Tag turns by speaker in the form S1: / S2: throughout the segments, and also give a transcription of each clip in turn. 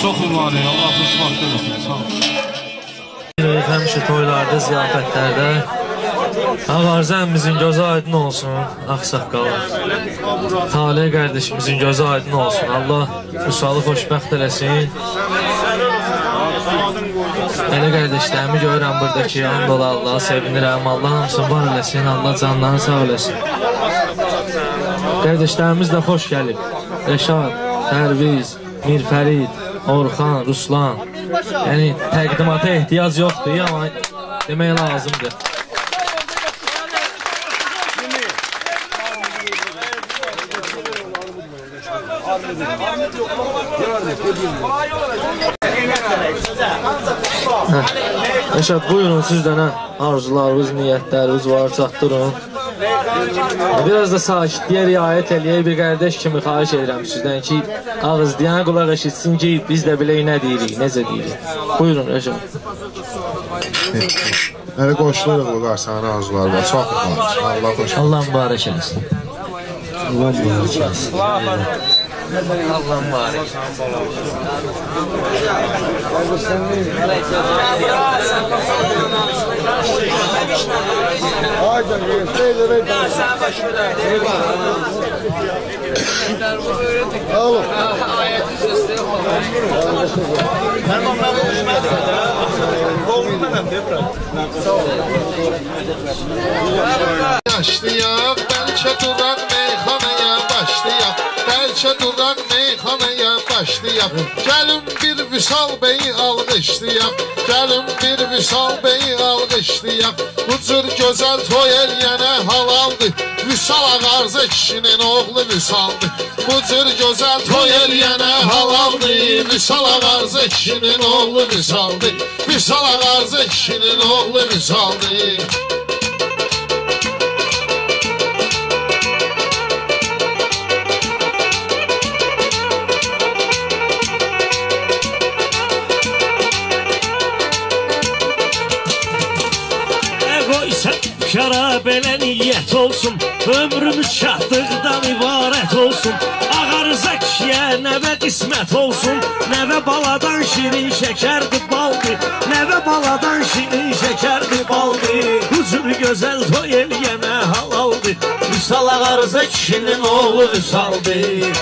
S1: Çox ümani, Allah xoşbaxt eləsin, sağ ol.
S2: Həmişə toylarda, ziyafətlərdə Ağarzəmimizin gözü aydın olsun, Ağsaqqalar. Talih qardeşimizin gözü aydın olsun, Allah Vüsalı xoşbəxt eləsin. Elə qardeşlərimi görürəm buradakı, and ola Allah, sevinirəm, Allah hamısını var eləsin, Allah canlarını sağ eləsin. Qardeşlərimiz də xoş gəlib. Rəşad, Pərviz, Mirfərid, Orxan, Ruslan. Yəni təqdimata ehtiyac yoxdur, amma demək lazımdır. Rəşad, buyurun sizdən arzularınız, niyyətləriniz var, çatdırın. Biraz da sakitliyə riayət eləyək, bir qardeş kimi xahiş edirəm sizdən ki, ağız deyən qulaq eşitsin ki, biz də bilək nə deyirik, necə deyirik. Buyurun Rəşad.
S3: Elə qoşuluruq bu qarsanın arzuları var, çox var.
S2: Allah mübarək eləsin. Allah mübarək eləsin. Allah mübarək.
S3: Başlayaq, bəlkə duraq meyxanaya başlayaq, bəlkə duraq meyxanaya başlayaq. Gəlin bir Vüsal bəyi alqışlayaq, gəlin bir Vüsal bəyi alqışlayaq. Bu cür gözəl toy eləyənə halaldır, Vüsal Ağarza kişinin oğlu Vüsaldır. Bu cür gözəl toy eləyənə halaldır, Vüsal Ağarza kişinin oğlu Vüsaldır. Vüsal Ağarza kişinin oğlu Vüsaldır.
S4: Şərab elə niyyət olsun, ömrümüz şadlıqdan ibarət olsun. Ağarıza kişiyə nəvə qismət olsun, nəvə baladan şirin şəkərdir baldır, nəvə baladan şirin şəkərdir baldır. Bu cür gözəl toy eləyənə halaldır, Vüsal Ağarıza kişinin oğlu Vüsaldır.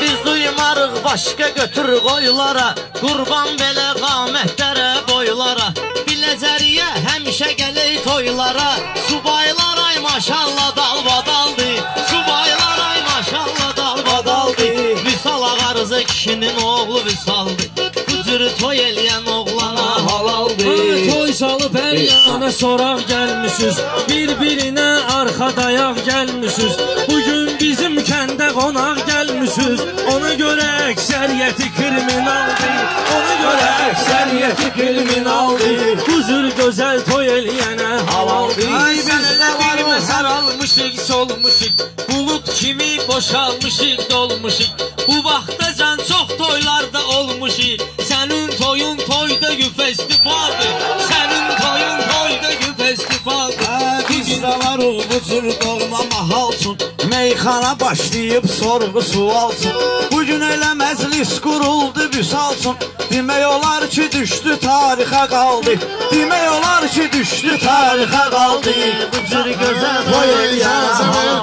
S4: Biz duymarıq başqa götür qoyulara, qurban belə qamətlərə boylara. Biləcəriyə həmişə gəlir toylara, subaylar ay maşallah dalbadaldır, subaylar ay maşallah dalbadaldır. Vüsal Ağarıza kişinin oğlu Vüsaldır, bu cür toy eləyən oğlana halaldır.
S2: Toy salıb hər yana soraq gəlmişsiniz, bir-birinə arxa dayaq gəlmişsiniz. Bugün bizim kəndə qonaq gəlmişsiniz, ona görə əksəriyyəti kriminaldır, ona görə əksəriyyəti kriminaldır. Bu cür gözəl toy eləyənə halaldır.
S4: Ay biz də varmı saralmışıq, solmuşıq, bulut kimi boşalmışıq, dolmuşıq. Bu vaxtacan çox toylarda olmuşıq, sənin toyun toyda gü festivaldır, sənin toyun toyda gü festivaldır. Bizdə var o bu cür doğma mahalsın, meyxana başlayıb sorğu sualsın. Bugün elə məclis quruldu Vüsalsın, demək olar ki düşdü tarixə qaldı, demək olar ki düşdü tarixə qaldı. Bu cür gözəl toy eləyənə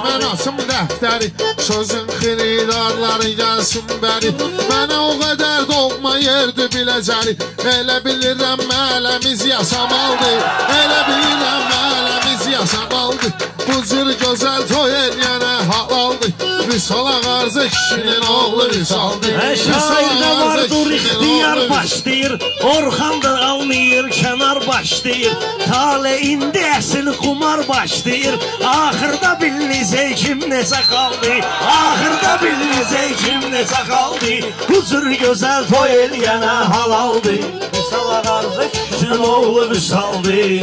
S3: Mən açım dəftəri, sözün xiridarları gəlsin bəri. Mənə o qədər doğma yerdi biləcəri, elə bilirəm mələmiz yasamaldır, elə bilirəm mələmiz yasamaldır. Bu cür gözəl toy eləyənə halaldır, Vüsal Ağarza kişinin oğlu Vüsaldır.
S4: Şairdə vardır ixtiyar başlayır, Orxan da almayır kənar başlayır. Tale indi əsil xumar başlayır, axırda bilinəcək kim necə qaldı, axırda bilinəcək kim necə qaldı. Bu cür gözəl toy eləyənə halaldır, Vüsal Ağarza kişinin oğlu Vüsaldır.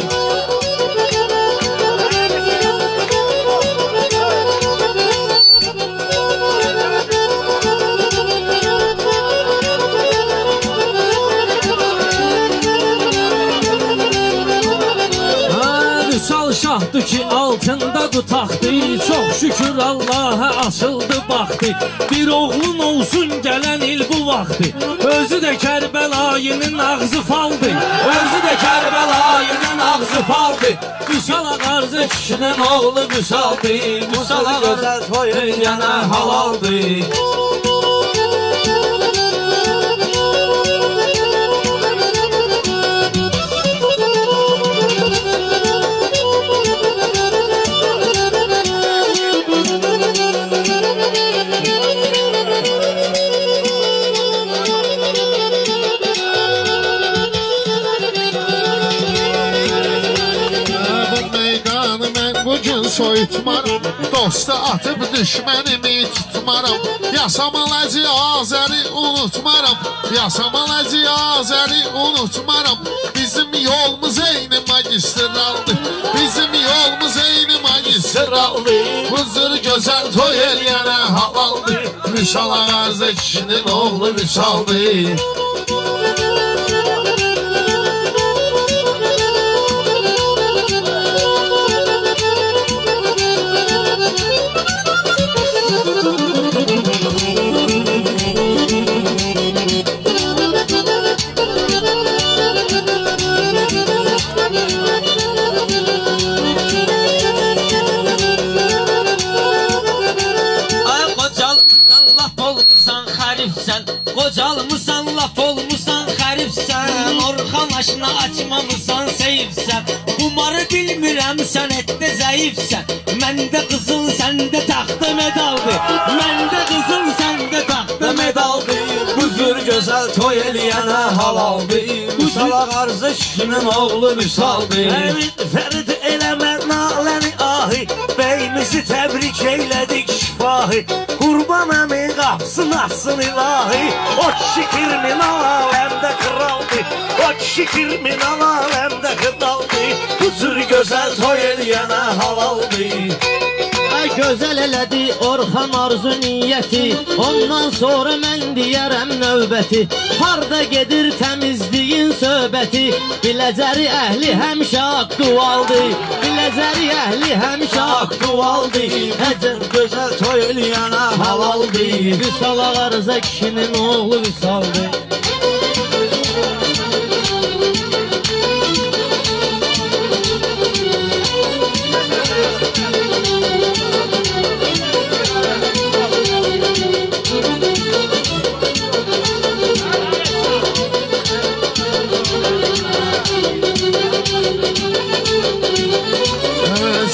S2: Şahdır ki altında bu taxtı. Çox şükür Allah'a açıldı baxtı. Bir oğlun olsun gələn il bu vaxtı. Özü də Kərbəlayının ağzı faldı. Özü də Kərbəlayının ağzı faldı. Vüsal Ağarızı kişinin oğlu Vüsaldı. Vüsal Ağarızı toy eləyənə halaldı.
S3: Soyutmaram, dostu atıp düşmənimi tutmaram. Yasamal əzi Azəri unutmaram, yasamal əzi Azəri unutmaram. Bizim yolumuz eyni magistraldı, bizim yolumuz eyni magistraldı. Huzur gözəl toy eləyənə halaldı. Vüsal Ağarızı kişinin oğlu Vüsaldı.
S4: Qocalmısan, laf olmusan, xərifsən. Orxan aşına açmamısan, seyifsən. Qumarı bilmirəm, sənətdə zəifsən. Məndə qızıl, səndə taxta medaldır. Məndə qızıl, səndə taxta medaldır. Bu cür gözəl toy eləyənə halaldır. Vüsal Ağarızı kişinin oğlu Vüsaldır.
S2: Əmin fərid eləmə naləni ahi, bəyimizi təbrik eylədik şifahi. Qurban əmin qapsın açsın ilahi. O kişi kriminal aləmdə kraldı. O kişi kriminal aləmdə kraldı. Bu cür gözəl toy eləyənə halaldı. Ay gözəl elədi Orxan arzu niyyəti. Ondan sonra mən deyərəm növbəti. Harda gedir təmizliyin söhbəti. Biləcəri əhli həmişə aktualdı. Biləcəri əhli həmişə aktualdı. Əcəb gözəl toy eləyənə halaldı. Vüsal Ağarızı kişinin oğlu Vüsaldı.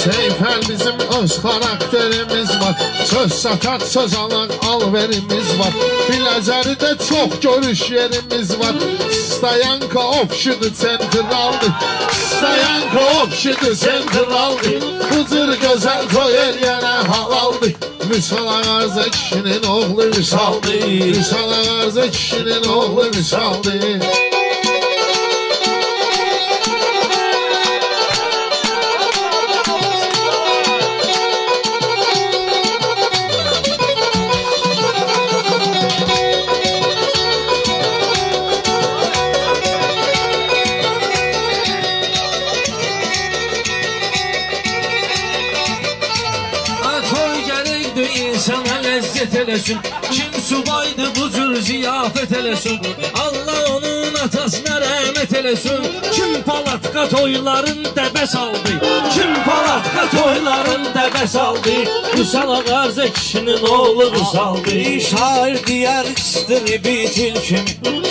S3: Seyfəl bizim öz xarakterimiz var. Söz satar, söz alan alverimiz var. Biləcəridə çox görüş yerimiz var. Stayanka ofşudu sentraldı. Stayanka ofşudu sentraldı. Huzur gözəl toy eləyənə halaldı. Vüsal Ağarızı kişinin oğlu Vüsaldı. Vüsal Ağarızı kişinin oğlu Vüsaldı.
S2: İnsana ləzzət eləsin. Kim subaydı bu cür ziyafət eləsin. Allah onun atasına rəhmət eləsin. Kim palatka toyların dəbə saldı. Kim palatka toyların dəbə saldı. Vüsal Ağarızı kişinin oğlu Vüsaldı.
S4: Şair deyər istribi tilkim.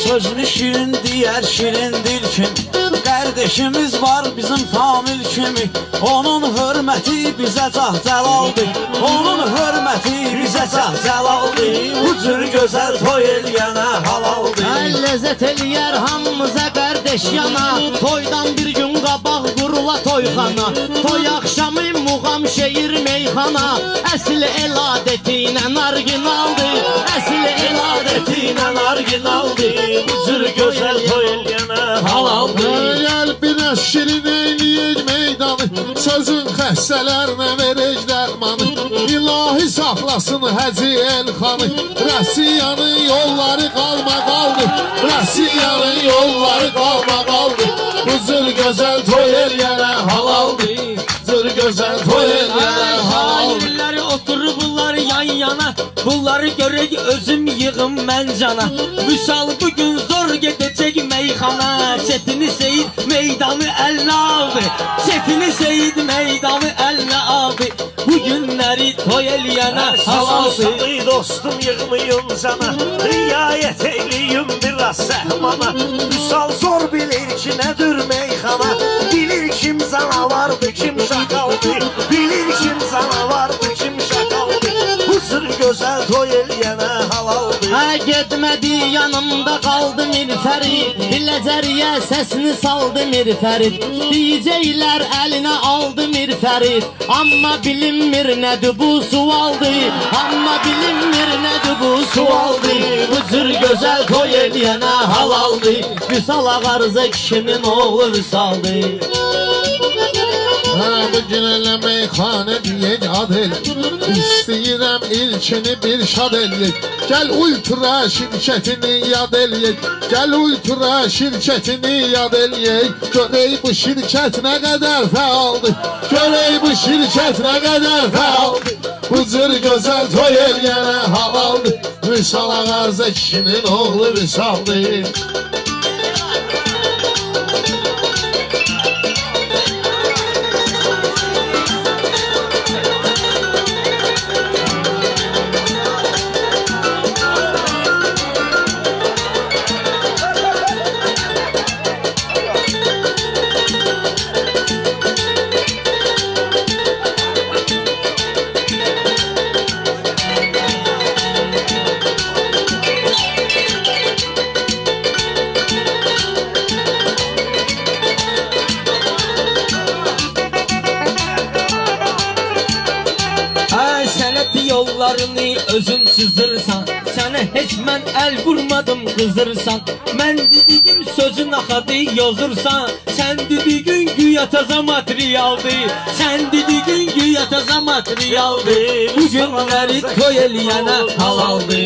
S4: Sözünü şirin deyər şirin dilkim. Qardeşimiz var bizim Famil kimi. Onun hörməti bizə cah-cəlaldır. Onun hörməti bizə cah-cəlaldır. Bu cür gözəl toy eləyənə halaldır.
S2: Ləzzət eləyər hamımıza qardeş yana. Toydan bir gün qabaq qurula toyxana. Toy axşamı muğam şeir meyxana. Əsl el adətinə narginaldır. Əsl el adətinə narginaldır. Bu cür gözəl toy eləyənə halaldır.
S3: Gəl biraz şirin eyləyək meydanı. Sözün xəstələrinə verək dərmanı. İlahi saxlasın Həzi Elxanı. Rəsiyanın yolları qalma qaldı. Rəsiyanın yolları qalma qaldı. Bu cür gözəl toy eləyənə halaldır. Cür gözəl toy eləyənə
S4: Bunları görək özüm yığım mən cana. Vüsal bugün zor gedəcək meyxana. Çetini Seyid meydanı əlinə aldı. Çetini Seyid meydanı əlinə aldı. Bu günləri toy eləyənə halaldı.
S5: Dostum yığmayın cana, riayət eyliyim biraz səhmana. Vüsal zor bilir ki nədir meyxana. Bilir kim canavardı, kim şakaldı. Bilir kim canavardı, kim şakaldı. Bu sır gözəl toy eləyənə halaldı.
S4: Getmədi yanımda qaldı Mirfərid. Biləcəriyə səsini saldı Mirfərid. Deyəcəklər əlinə aldı Mirfərid. Amma bilinmir nədir bu sualdı. Amma bilinmir nədir bu sualdı. Bu cür gözəl toy eləyənə halaldı. Vüsal Ağarza kişinin oğlu Vüsaldı.
S3: Bugün elə meyxanə deyək ad el. İstəyirəm ilkini bir şad eləyək. Gəl ultra şirkətini yad eləyək. Gəl ultra şirkətini yad eləyək. Görək bu şirkət nə qədər fəaldır. Görək bu şirkət nə qədər fəaldır. Bu cür gözəl toy eləyənə halaldır. Vüsal Ağarza kişinin oğlu Vüsaldır.
S4: Yollarını özün çizirsən. Sənə heç mən əl vurmadım qızırsan. Mən dediyim sözün axadı yozursan. Sən dediyin güya təzə materialdı. Sən dediyin güya təzə materialdı. Bu günləri toy eləyənə halaldı.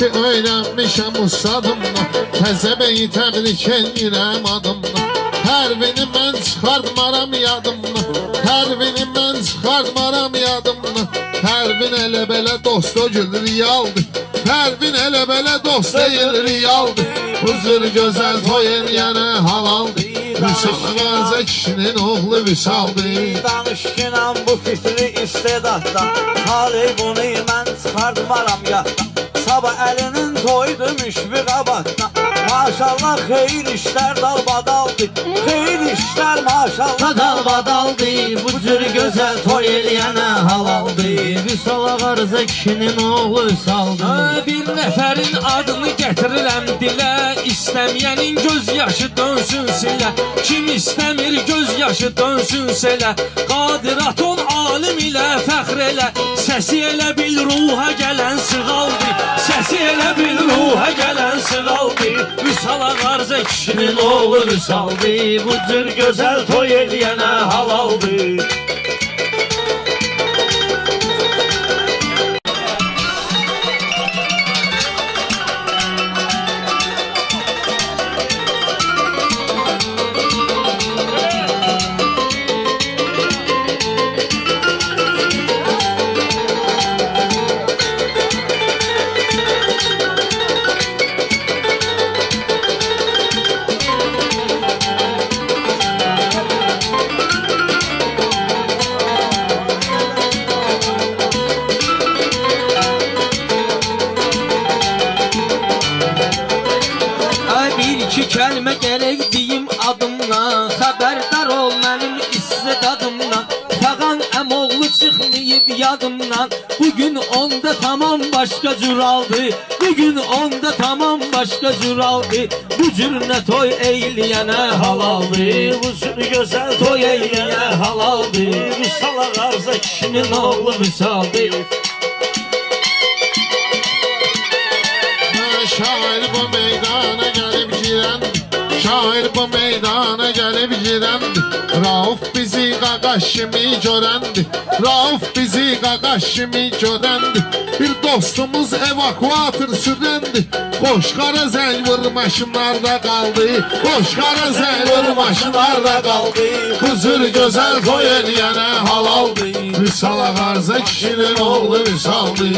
S3: Öyrənmişəm ustadımla. Təzə bəyi təbrik eləyirəm adımla. Hərvini mən çıxartmaram yadımla. Hərvini mən çıxartmaram yadımla. Hərvin elə belə dost o gül riyaldır. Hərvin elə belə dost deyil riyaldır. Bu cür gözəl toy eləyənə halaldır. Vüsal Ağarza kişinin oğlu Vüsaldır.
S5: Danışkınam bu fitri istedatdan. Hali bunu mən çıxartmaram yaddan. Sabah əlinin toydu müşfiq abaddan. Maşallah xeyir işlər dalbadaldı. Xeyir işlər maşallah dalbadaldı.
S4: Bu cür gözəl toy eləyənə halaldı. Vüsal Ağarza kişinin oğlu Vüsaldı. Bir nəfərin adını gətirirəm dilə. İstəməyənin göz yaşı dönsün silə. Kim istəmir göz yaşı dönsün silə. Qadiratun alim ilə fəxr elə. Səsi elə bil ruha gələn sığaldı. Səsi elə bil ruha gələn sığaldı. Vüsal Ağarza kişinin oğlu Vüsaldı. Bu cür gözəl toy eləyənə halaldı. Kəlmə gərək deyim adımdan. Xəbərdar ol mənim istedadımdan. Fəqan əmoğlu çıxmayıb yadımdan. Bugün onda tamam başqa cür aldı. Bugün onda tamam başqa cür aldı. Bu cür nə toy eyləyənə halaldı.
S5: Bu cür gözəl toy eyləyənə
S4: halaldı.
S5: Vüsal Ağarza
S4: kişinin oğlu Vüsaldı.
S3: Şair bu meydana gəlib girən. Şair bu meydana gəlib girən. Rauf bizi qaqaş kimi görəndi. Rauf bizi qaqaş kimi görəndi. Bir dostumuz evakuator sürəndi. Qoşqara zəng vur maşınlarda qaldı. Qoşqara zəng vur maşınlarda qaldı. Huzur gözəl toy eləyənə halaldı. Vüsal Ağarza kişinin oğlu Vüsaldı.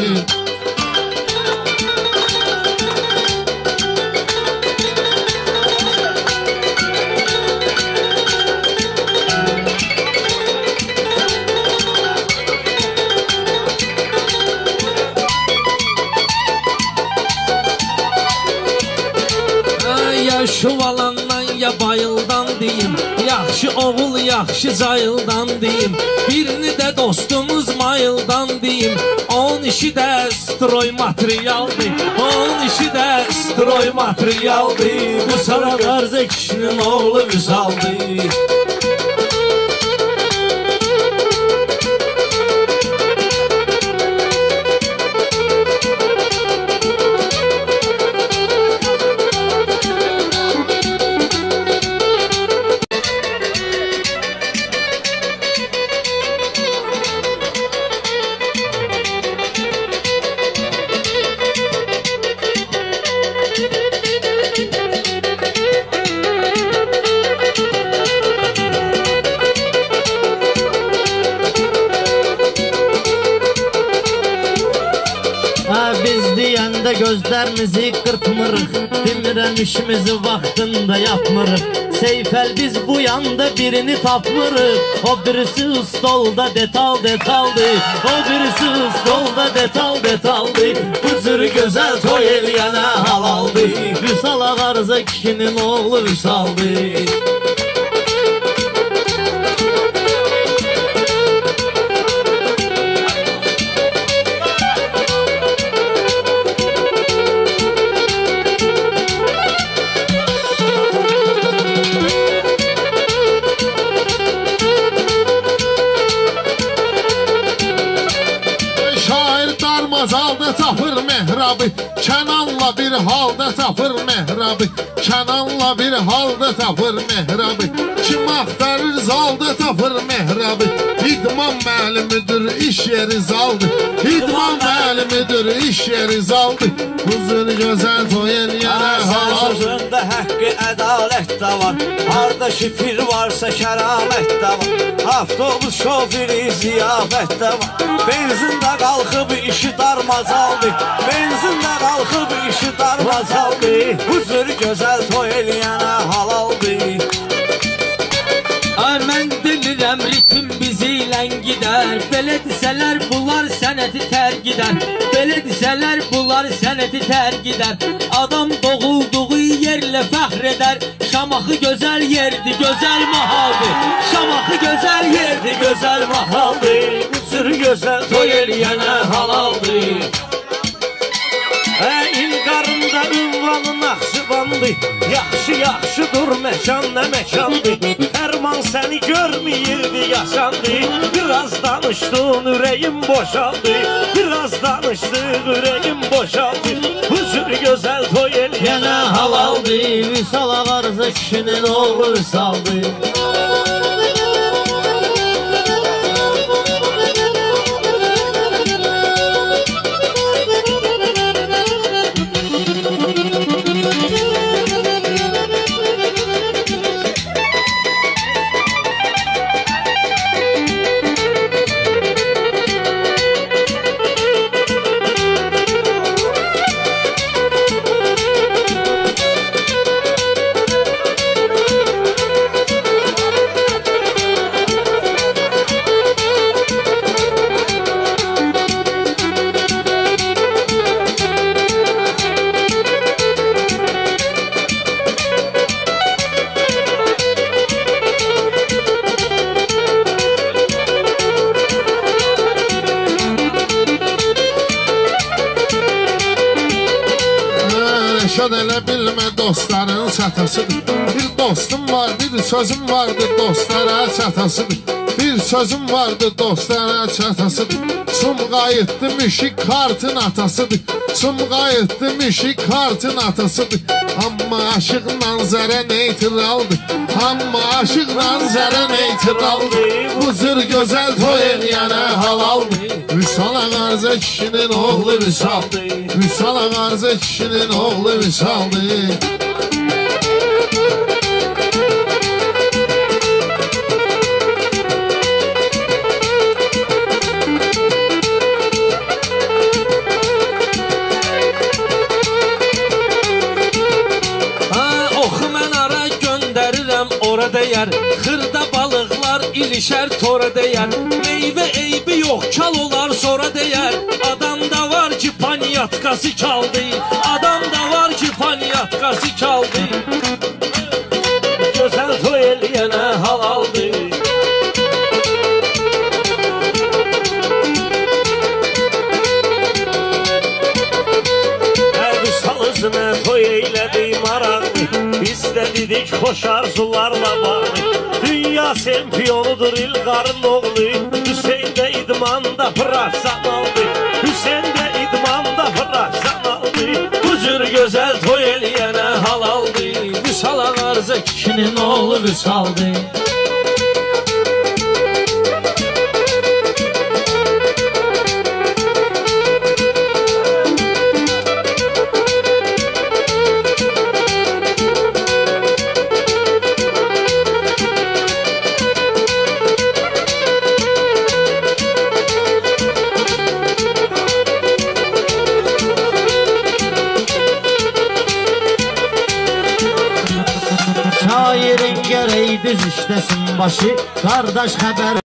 S2: Şuvalandan ya bayıldan deyim, yaxşı oğul yaxşı cayıldan deyim, birini də dostumuz mayıldan deyim. Onun işi də stroy materialdır, onun işi də stroy materialdır. Vüsal Ağarza kişinin oğlu Vüsaldır.
S4: Biz deyəndə gözlərimizi qırpmırıq, demirəm işimizi vaxtında yapmırıq. Seyfəl biz bu yanda birini tapmırıq, o birisi stolda detal detaldır, o birisi stolda detal detaldır. Bu cür gözəl toy eləyənə halaldır. Vüsal Ağarza kişinin oğlu Vüsaldır.
S3: Mazalda tapır mehrabı, Kənanla bir halda tapır mehrabı. Kənanla bir halda tapır mehrabı. Kim axtarır zalda tapır mehrabı. İdman müəllimidir iş yeri zaldı. İdman müəllimidir iş yeri zaldı. Huzur gözəl toy eləyənə halal.
S5: Sözündə həqqi ədalət də var, harda şifir varsa kəramət də var. Avtobus şofiri ziyafət də var. Benzində qalxıb işi darmazaldı, benzində qalxıb işi darmazaldı. Huzur gözəl toy eləyənə halaldı.
S4: Ay mən bilirəm ritm bizi ləngidər, belə desələr bunlar sənəti tərgidər, belə desələr bunlar sənəti tərgidər. Adam doğulduğu yerlə fəxr edər, Şamaxı gözəl yerdi, gözəl mahaldır. Şamaxı gözəl yerdi, gözəl mahaldır.
S5: Huzur gözəl toy eləyənə halaldır. İlqarında ünvanı Naxçıvandı, yaxşı dur məkan nə məkandı. Fərman səni görməyirdi yaşandı, biraz danışdın ürəyim boşaldı, biraz danışdın ürəyim boşaldı. Huzur gözəl toy eləyənə halaldı.
S4: Vüsal Ağarza kişinin oğlu Vüsaldır.
S3: Şad elə bilmə dostların çatasıdır. Bir dostum var, bir sözüm vardır, dostlara çatasıdır. Bir sözüm vardı dostlara çatasıdır. Sumqayıtlı müşik kartın atasıdır. Sumqayıtlı müşik kartın atasıdır. Amma aşıqla zərə neytraldır. Amma aşıqla zərə neytraldır. Bu zır gözəl toy eləyənə halaldır. Vüsal Ağarza kişinin oğlu Vüsaldır. Vüsal Ağarza kişinin oğlu Vüsaldır.
S2: Ora dəyər, xırda balıqlar ilişər tora dəyər. Meyvə eybi yox, kal olar sonra dəyər. Adamda var ki panyatkası kaldı. Adamda var ki panyatkası kaldı.
S5: Gözəl toy eləyənə halaldır. Vüsalızına toy eylədi maraqlı. Biz də dedik xoş arzularla bağlı. Dünya çempionudur İlqarın oğlu. Hüseyin də idmanda profesan aldı. Hüseyin də idmanda profesan aldı.
S2: Bu cür gözəl toy eləyənə halaldı. Vüsal Ağarza kişinin oğlu Vüsaldı.
S6: Şairin gərək düz işləsin başı, qardaş xəbər